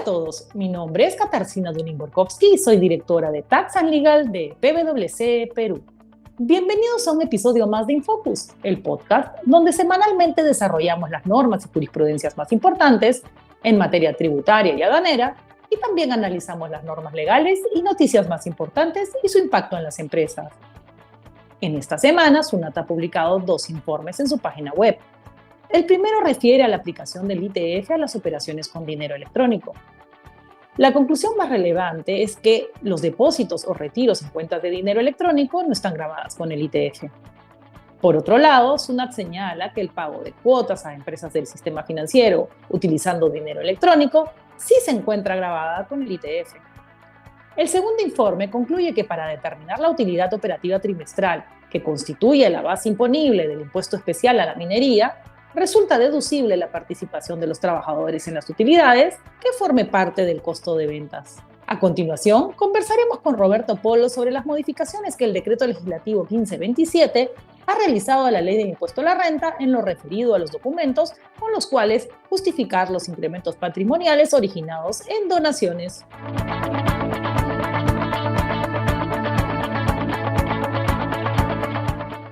Hola a todos, mi nombre es Katarzyna Dunin-Borkowski y soy directora de Tax and Legal de PwC Perú. Bienvenidos a un episodio más de Infocus, el podcast donde semanalmente desarrollamos las normas y jurisprudencias más importantes en materia tributaria y aduanera y también analizamos las normas legales y noticias más importantes y su impacto en las empresas. En esta semana, SUNAT ha publicado 2 informes en su página web. El primero refiere a la aplicación del ITF a las operaciones con dinero electrónico. La conclusión más relevante es que los depósitos o retiros en cuentas de dinero electrónico no están gravadas con el ITF. Por otro lado, SUNAT señala que el pago de cuotas a empresas del sistema financiero utilizando dinero electrónico sí se encuentra gravada con el ITF. El segundo informe concluye que para determinar la utilidad operativa trimestral que constituye la base imponible del impuesto especial a la minería, resulta deducible la participación de los trabajadores en las utilidades que forme parte del costo de ventas. A continuación, conversaremos con Roberto Polo sobre las modificaciones que el Decreto Legislativo 1527 ha realizado a la Ley del Impuesto a la Renta en lo referido a los documentos con los cuales justificar los incrementos patrimoniales originados en donaciones.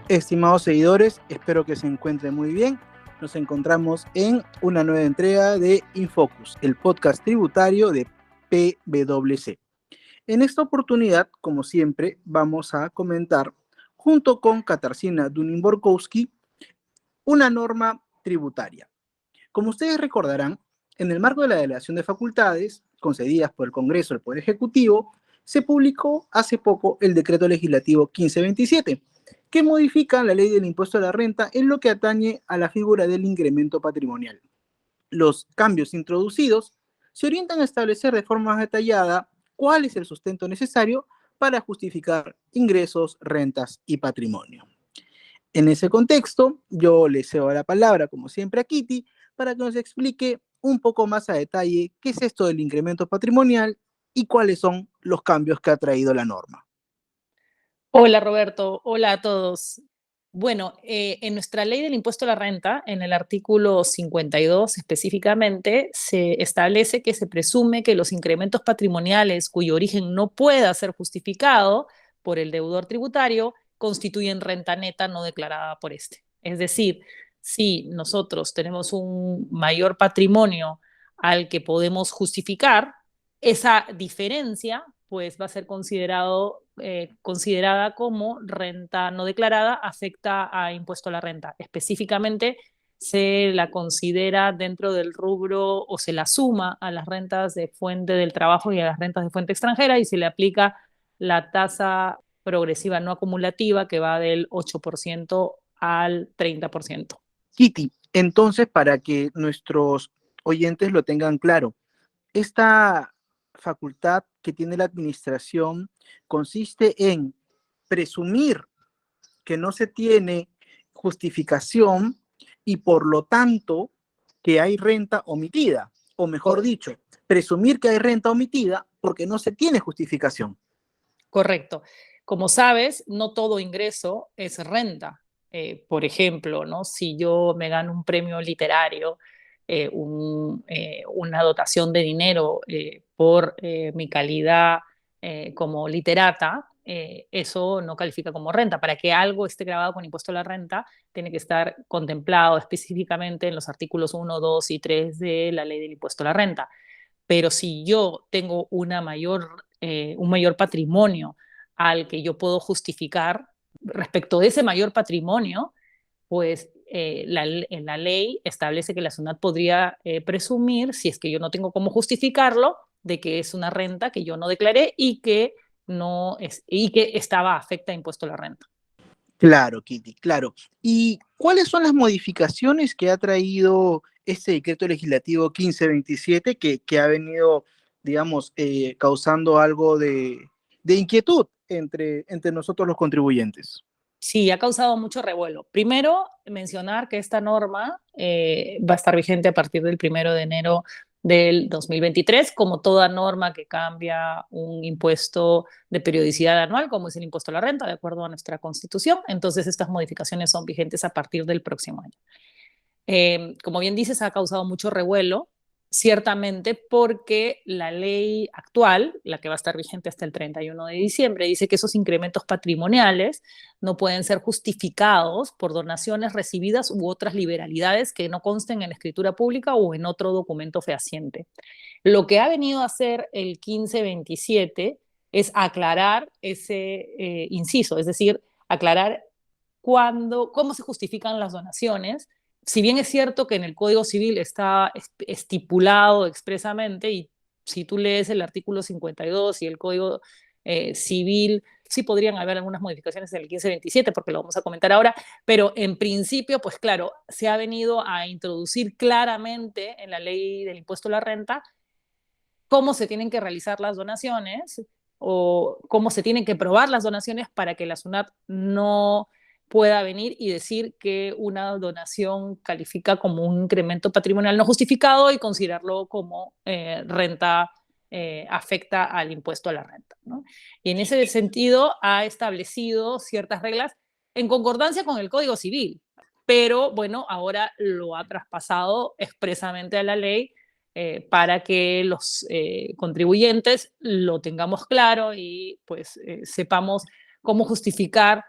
Estimados seguidores, espero que se encuentren muy bien. Nos encontramos en una nueva entrega de Infocus, el podcast tributario de PwC. En esta oportunidad, como siempre, vamos a comentar, junto con Katarzyna Dunin-Borkowski, una norma tributaria. Como ustedes recordarán, en el marco de la delegación de facultades concedidas por el Congreso del Poder Ejecutivo, se publicó hace poco el Decreto Legislativo 1527, que modifica la ley del impuesto a la renta en lo que atañe a la figura del incremento patrimonial. Los cambios introducidos se orientan a establecer de forma más detallada cuál es el sustento necesario para justificar ingresos, rentas y patrimonio. En ese contexto, yo le cedo la palabra, como siempre, a Kitty, para que nos explique un poco más a detalle qué es esto del incremento patrimonial y cuáles son los cambios que ha traído la norma. Hola Roberto, hola a todos. Bueno, en nuestra ley del impuesto a la renta, en el artículo 52 específicamente, se establece que se presume que los incrementos patrimoniales cuyo origen no pueda ser justificado por el deudor tributario constituyen renta neta no declarada por este. Es decir, si nosotros tenemos un mayor patrimonio al que podemos justificar, esa diferencia pues va a ser considerada como renta no declarada, afecta a impuesto a la renta. Específicamente, se la considera dentro del rubro o se la suma a las rentas de fuente del trabajo y a las rentas de fuente extranjera y se le aplica la tasa progresiva no acumulativa que va del 8% al 30%. Kitty, entonces, para que nuestros oyentes lo tengan claro, esta facultad que tiene la administración consiste en presumir que no se tiene justificación y por lo tanto que hay renta omitida, o mejor dicho, presumir que hay renta omitida porque no se tiene justificación. Correcto. Como sabes, no todo ingreso es renta. Por ejemplo, ¿no? Si yo me gano un premio literario, una dotación de dinero por mi calidad como literata, eso no califica como renta. Para que algo esté grabado con impuesto a la renta, tiene que estar contemplado específicamente en los artículos 1, 2 y 3 de la ley del impuesto a la renta. Pero si yo tengo un mayor patrimonio al que yo puedo justificar respecto de ese mayor patrimonio, pues en la ley establece que la SUNAT podría presumir, si es que yo no tengo cómo justificarlo, de que es una renta que yo no declaré y que estaba afecta a impuesto a la renta. Claro, Kitty, claro. ¿Y cuáles son las modificaciones que ha traído este decreto legislativo 1527 que ha venido, digamos, causando algo de inquietud entre nosotros los contribuyentes? Sí, ha causado mucho revuelo. Primero, mencionar que esta norma va a estar vigente a partir del 1 de enero del 2023, como toda norma que cambia un impuesto de periodicidad anual, como es el impuesto a la renta, de acuerdo a nuestra Constitución. Entonces, estas modificaciones son vigentes a partir del próximo año. Como bien dices, ha causado mucho revuelo ciertamente porque la ley actual, la que va a estar vigente hasta el 31 de diciembre, dice que esos incrementos patrimoniales no pueden ser justificados por donaciones recibidas u otras liberalidades que no consten en la escritura pública o en otro documento fehaciente. Lo que ha venido a hacer el 1527 es aclarar ese inciso, es decir, aclarar cómo se justifican las donaciones. Si bien es cierto que en el Código Civil está estipulado expresamente, y si tú lees el artículo 52 y el Código Civil, sí podrían haber algunas modificaciones en el 1527, porque lo vamos a comentar ahora, pero en principio, pues claro, se ha venido a introducir claramente en la ley del impuesto a la renta cómo se tienen que realizar las donaciones o cómo se tienen que probar las donaciones para que la SUNAT no pueda venir y decir que una donación califica como un incremento patrimonial no justificado y considerarlo como renta, afecta al impuesto a la renta, ¿no? Y en ese sentido ha establecido ciertas reglas en concordancia con el Código Civil, pero bueno, ahora lo ha traspasado expresamente a la ley para que los contribuyentes lo tengamos claro y pues sepamos cómo justificar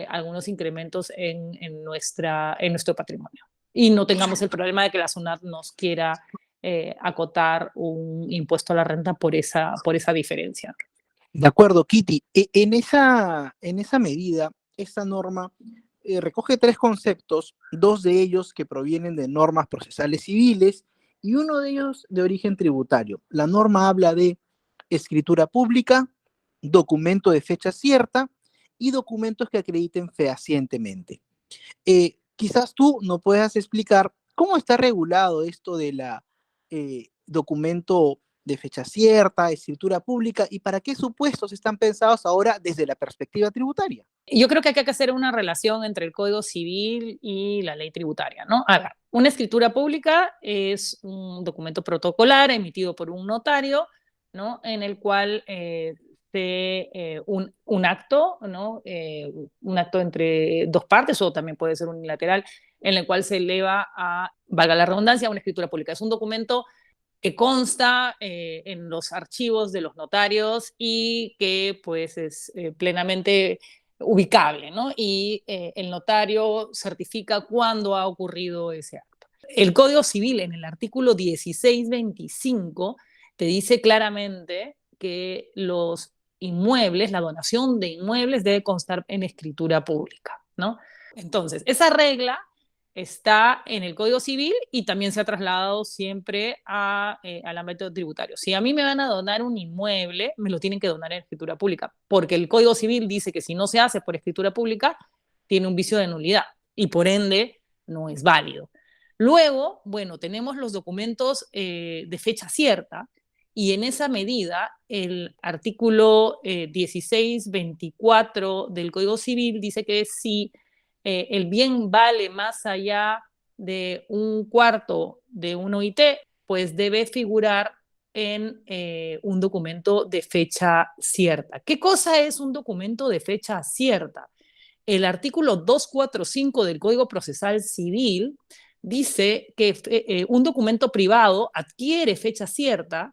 algunos incrementos en nuestro patrimonio. Y no tengamos el problema de que la SUNAT nos quiera acotar un impuesto a la renta por esa diferencia. De acuerdo, Kitty. En esa medida, esta norma recoge tres conceptos, dos de ellos que provienen de normas procesales civiles y uno de ellos de origen tributario. La norma habla de escritura pública, documento de fecha cierta y documentos que acrediten fehacientemente. Quizás tú no puedas explicar cómo está regulado esto de la documento de fecha cierta, escritura pública, y para qué supuestos están pensados ahora desde la perspectiva tributaria. Yo creo que hay que hacer una relación entre el Código Civil y la ley tributaria, ¿no? A ver, una escritura pública es un documento protocolar emitido por un notario, ¿no? En el cual un acto, ¿no? Un acto entre dos partes o también puede ser unilateral, en el cual se eleva a, valga la redundancia, a una escritura pública. Es un documento que consta en los archivos de los notarios y que pues es plenamente ubicable, ¿no? Y el notario certifica cuándo ha ocurrido ese acto. El Código Civil en el artículo 1625 te dice claramente que los inmuebles, la donación de inmuebles debe constar en escritura pública, ¿no? Entonces, esa regla está en el Código Civil y también se ha trasladado siempre al ámbito tributario. Si a mí me van a donar un inmueble, me lo tienen que donar en escritura pública, porque el Código Civil dice que si no se hace por escritura pública, tiene un vicio de nulidad y por ende no es válido. Luego, bueno, tenemos los documentos de fecha cierta y en esa medida el artículo 1624 del Código Civil dice que si el bien vale más allá de un cuarto de un OIT, pues debe figurar en un documento de fecha cierta. ¿Qué cosa es un documento de fecha cierta? El artículo 245 del Código Procesal Civil dice que un documento privado adquiere fecha cierta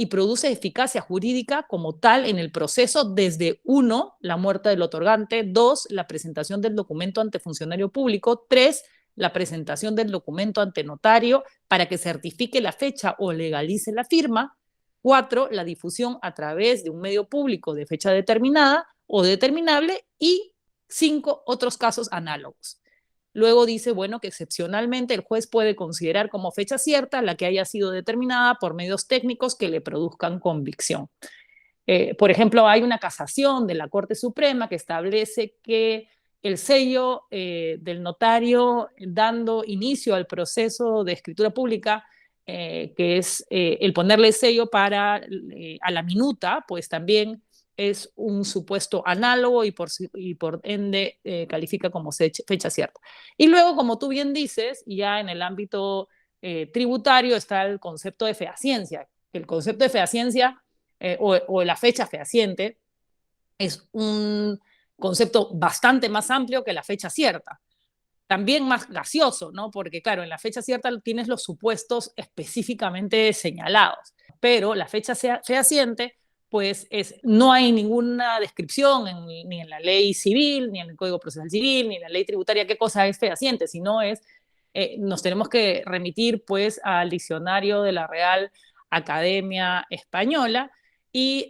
y produce eficacia jurídica como tal en el proceso desde 1, la muerte del otorgante; 2, la presentación del documento ante funcionario público; 3, la presentación del documento ante notario para que certifique la fecha o legalice la firma; 4, la difusión a través de un medio público de fecha determinada o determinable; y 5, otros casos análogos. Luego dice, bueno, que excepcionalmente el juez puede considerar como fecha cierta la que haya sido determinada por medios técnicos que le produzcan convicción. Por ejemplo, hay una casación de la Corte Suprema que establece que el sello del notario dando inicio al proceso de escritura pública, que es el ponerle sello a la minuta, pues también es un supuesto análogo y por ende califica como fecha cierta. Y luego, como tú bien dices, ya en el ámbito tributario está el concepto de fehaciencia. El concepto de fehaciencia o la fecha fehaciente es un concepto bastante más amplio que la fecha cierta. también más gaseoso, ¿no? Porque claro, en la fecha cierta tienes los supuestos específicamente señalados, pero la fecha fehaciente, pues no hay ninguna descripción ni en la ley civil, ni en el Código Procesal Civil, ni en la ley tributaria qué cosa es fehaciente, sino nos tenemos que remitir pues al diccionario de la Real Academia Española, y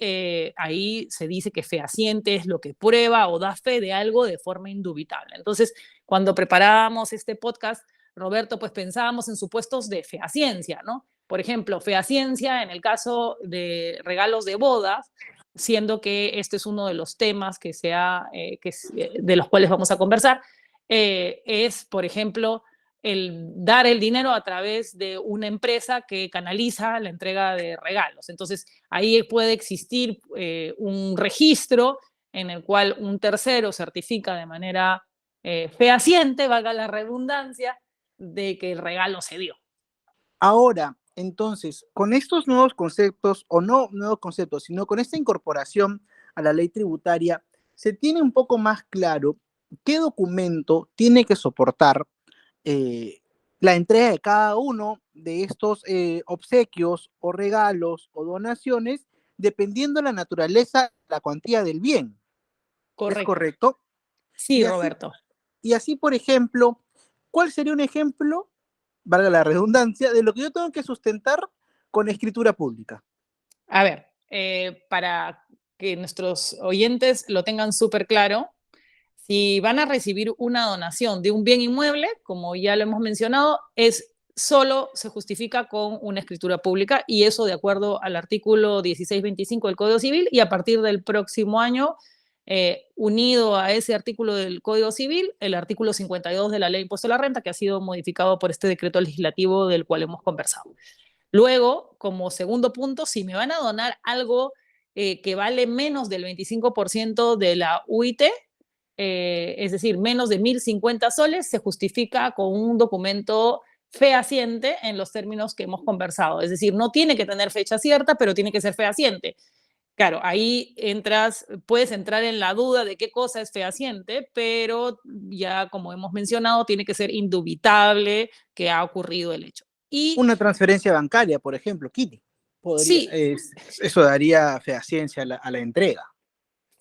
ahí se dice que fehaciente es lo que prueba o da fe de algo de forma indubitable. Entonces, cuando preparábamos este podcast, Roberto, pues pensábamos en supuestos de fehaciencia, ¿no? Por ejemplo, fehaciencia en el caso de regalos de bodas, siendo que este es uno de los temas de los cuales vamos a conversar, es, por ejemplo, el dar el dinero a través de una empresa que canaliza la entrega de regalos. Entonces, ahí puede existir un registro en el cual un tercero certifica de manera fehaciente, valga la redundancia, de que el regalo se dio. Ahora, entonces, con estos nuevos conceptos, o no nuevos conceptos, sino con esta incorporación a la ley tributaria, se tiene un poco más claro qué documento tiene que soportar la entrega de cada uno de estos obsequios o regalos o donaciones, dependiendo de la naturaleza, la cuantía del bien. ¿Es Correcto. correcto? Sí, Roberto. Y así, por ejemplo, ¿cuál sería un ejemplo, valga la redundancia, de lo que yo tengo que sustentar con escritura pública? A ver, para que nuestros oyentes lo tengan súper claro, si van a recibir una donación de un bien inmueble, como ya lo hemos mencionado, solo se justifica con una escritura pública, y eso de acuerdo al artículo 1625 del Código Civil, y a partir del próximo año, unido a ese artículo del Código Civil, el artículo 52 de la Ley de Impuesto a la Renta, que ha sido modificado por este decreto legislativo del cual hemos conversado. Luego, como segundo punto, si me van a donar algo que vale menos del 25% de la UIT, es decir, menos de 1.050 soles, se justifica con un documento fehaciente en los términos que hemos conversado. Es decir, no tiene que tener fecha cierta, pero tiene que ser fehaciente. Claro, ahí puedes entrar en la duda de qué cosa es fehaciente, pero ya como hemos mencionado, tiene que ser indubitable que ha ocurrido el hecho. Y una transferencia bancaria, por ejemplo, Kitty. sí, Eso daría fehaciencia a la entrega.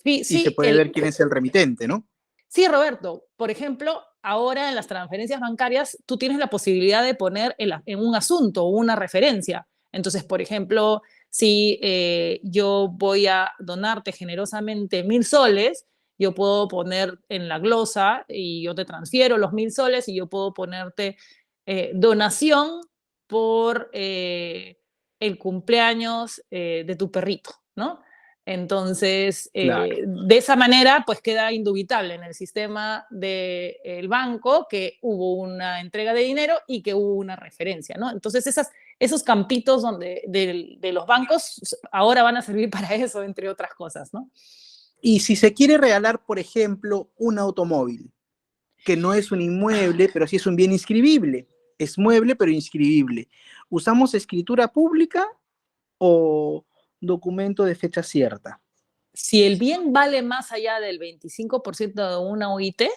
sí, Y se sí, puede ver quién es el remitente, ¿no? sí, Roberto. Por ejemplo, ahora en las transferencias bancarias tú tienes la posibilidad de poner en un asunto o una referencia. Entonces, por ejemplo, si yo voy a donarte generosamente 1.000 soles, yo puedo poner en la glosa y yo te transfiero los 1.000 soles, y yo puedo ponerte donación por el cumpleaños de tu perrito, ¿no? Entonces, Claro. de esa manera, pues queda indubitable en el sistema del banco que hubo una entrega de dinero y que hubo una referencia, ¿no? Entonces, esos campitos de los bancos ahora van a servir para eso, entre otras cosas, ¿no? Y si se quiere regalar, por ejemplo, un automóvil, que no es un inmueble, pero sí es un bien inscribible. Es mueble, pero inscribible. ¿Usamos escritura pública o documento de fecha cierta? Si el bien vale más allá del 25% de una OIT,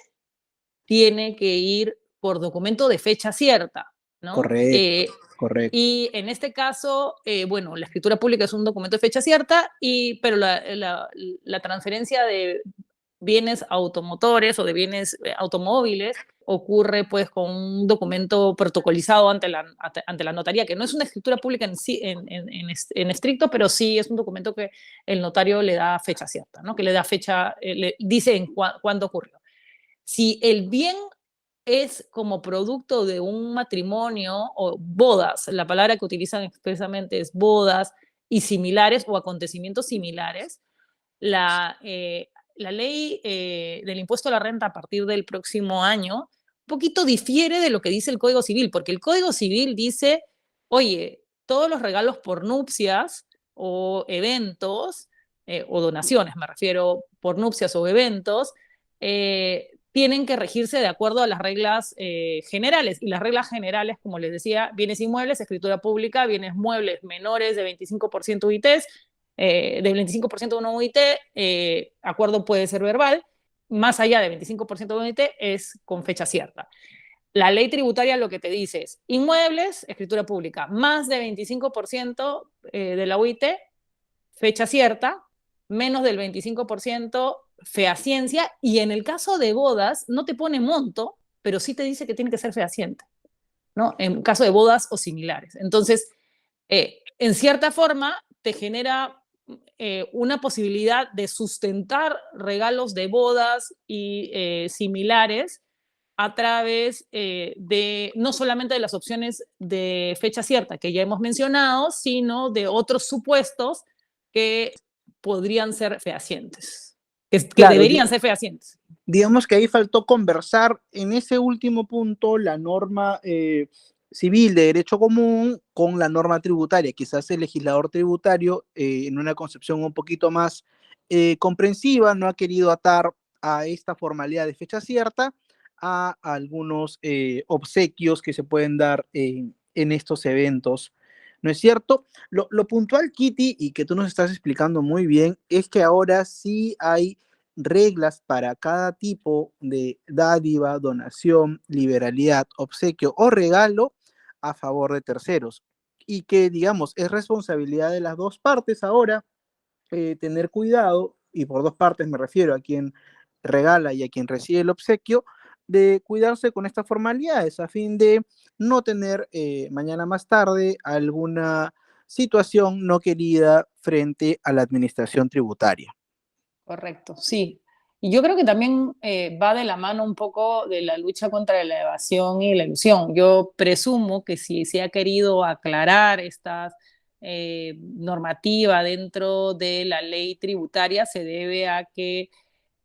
tiene que ir por documento de fecha cierta, ¿no? Correcto, correcto. Y en este caso, bueno, la escritura pública es un documento de fecha cierta, pero la transferencia de bienes automotores o de bienes automóviles ocurre pues con un documento protocolizado ante la notaría, que no es una escritura pública en, sí, en estricto, pero sí es un documento que el notario le da fecha cierta, ¿no? Que le da fecha, le dice cuándo ocurrió. Si el bien es como producto de un matrimonio o bodas, la palabra que utilizan expresamente es bodas y similares o acontecimientos similares, la ley del impuesto a la renta a partir del próximo año un poquito difiere de lo que dice el Código Civil, porque el Código Civil dice, oye, todos los regalos por nupcias o eventos, o donaciones, me refiero, por nupcias o eventos, tienen que regirse de acuerdo a las reglas generales. Y las reglas generales, como les decía, bienes inmuebles, escritura pública, bienes muebles menores de 25% UITs, del 25% de una UIT, acuerdo puede ser verbal, más allá de 25% de UIT es con fecha cierta. La ley tributaria lo que te dice es inmuebles, escritura pública, más de 25% de la UIT, fecha cierta, menos del 25% fehaciencia, y en el caso de bodas no te pone monto, pero sí te dice que tiene que ser fehaciente, ¿no? En caso de bodas o similares. Entonces, en cierta forma, te genera una posibilidad de sustentar regalos de bodas y similares a través de no solamente de las opciones de fecha cierta que ya hemos mencionado, sino de otros supuestos que podrían ser fehacientes, que Claro, deberían ser fehacientes. digamos que ahí faltó conversar en ese último punto la norma civil de derecho común con la norma tributaria. Quizás el legislador tributario, en una concepción un poquito más comprensiva, no ha querido atar a esta formalidad de fecha cierta a algunos obsequios que se pueden dar en estos eventos. ¿No es cierto? Lo puntual, Kitty, y que tú nos estás explicando muy bien, es que ahora sí hay reglas para cada tipo de dádiva, donación, liberalidad, obsequio o regalo a favor de terceros. Y que, digamos, es responsabilidad de las dos partes ahora tener cuidado, y por dos partes me refiero a quien regala y a quien recibe el obsequio, de cuidarse con estas formalidades a fin de no tener mañana más tarde alguna situación no querida frente a la administración tributaria. Correcto, sí. Y yo creo que también va de la mano un poco de la lucha contra la evasión y la ilusión. Yo presumo que si se ha querido aclarar esta normativa dentro de la ley tributaria, se debe a que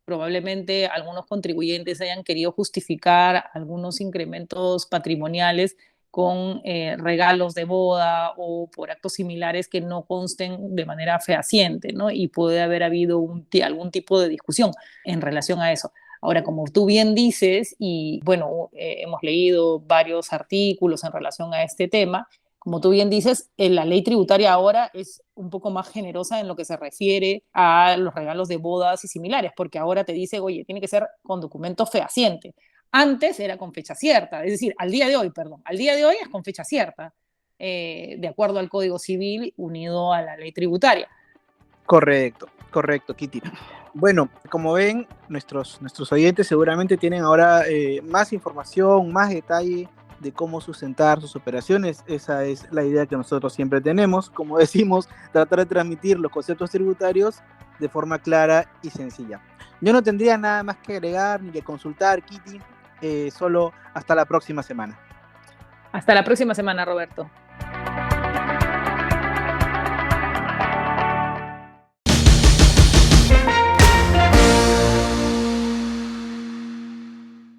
probablemente algunos contribuyentes hayan querido justificar algunos incrementos patrimoniales con regalos de boda o por actos similares que no consten de manera fehaciente, ¿no? Y puede haber habido algún tipo de discusión en relación a eso. Ahora, como tú bien dices, y bueno, hemos leído varios artículos en relación a este tema, como tú bien dices, la ley tributaria ahora es un poco más generosa en lo que se refiere a los regalos de bodas y similares, porque ahora te dice, oye, tiene que ser con documento fehaciente. Antes era con fecha cierta, es decir, al día de hoy, perdón, al día de hoy es con fecha cierta, de acuerdo al Código Civil unido a la ley tributaria. Correcto, correcto, Kitty. Bueno, como ven, nuestros oyentes seguramente tienen ahora más información, más detalle de cómo sustentar sus operaciones. Esa es la idea que nosotros siempre tenemos. Como decimos, tratar de transmitir los conceptos tributarios de forma clara y sencilla. Yo no tendría nada más que agregar ni que consultar, Kitty. Solo hasta la próxima semana. Hasta la próxima semana, Roberto.